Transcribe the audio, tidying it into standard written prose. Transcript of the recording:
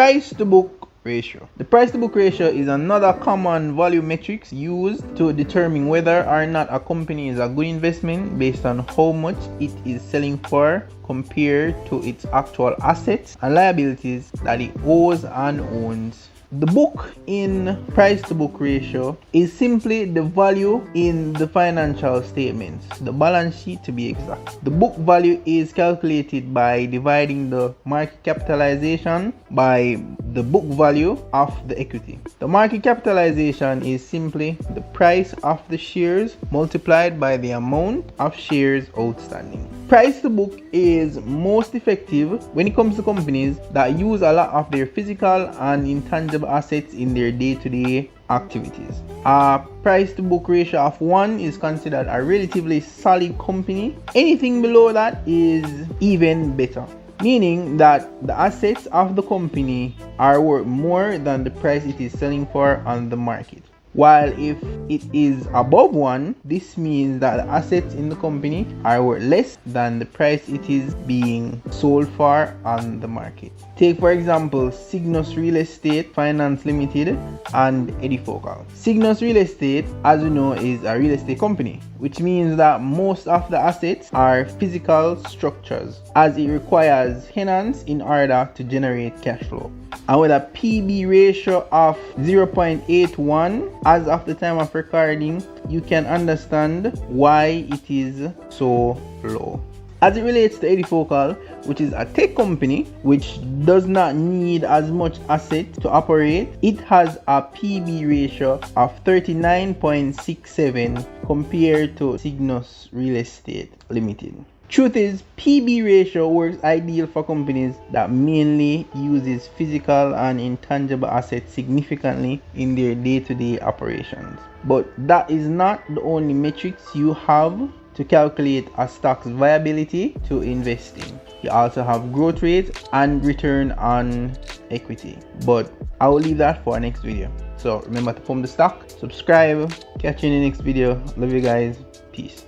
price to book ratio. The price to book ratio is another common value metric used to determine whether or not a company is a good investment based on how much it is selling for compared to its actual assets and liabilities that it owes and owns. The book in price to book ratio is simply the value in the financial statements, the balance sheet to be exact. The book value is calculated by dividing the market capitalization by the book value of the equity. The market capitalization is simply the price of the shares multiplied by the amount of shares outstanding. Price to book is most effective when it comes to companies that use a lot of their physical and intangible assets in their day-to-day activities. A price to book ratio of 1 is considered a relatively solid company. Anything below that is even better, meaning that the assets of the company are worth more than the price it is selling for on the market. While if it is above 1, this means that the assets in the company are worth less than the price it is being sold for on the market. Take for example Cygnus Real Estate Finance Limited and Edifocal. Cygnus Real Estate, as you know, is a real estate company, which means that most of the assets are physical structures, as it requires tenants in order to generate cash flow. And with a PB ratio of 0.81 as of the time of recording, you can understand why it is so low. As it relates to Edifocal, which is a tech company which does not need as much asset to operate, it has a PB ratio of 39.67 compared to Cygnus Real Estate Limited. Truth is, PB ratio works ideal for companies that mainly uses physical and intangible assets significantly in their day-to-day operations. But that is not the only metrics you have to calculate a stock's viability to invest in. You also have growth rate and return on equity. But I will leave that for our next video. So remember to pump the stock, subscribe, catch you in the next video. Love you guys. Peace.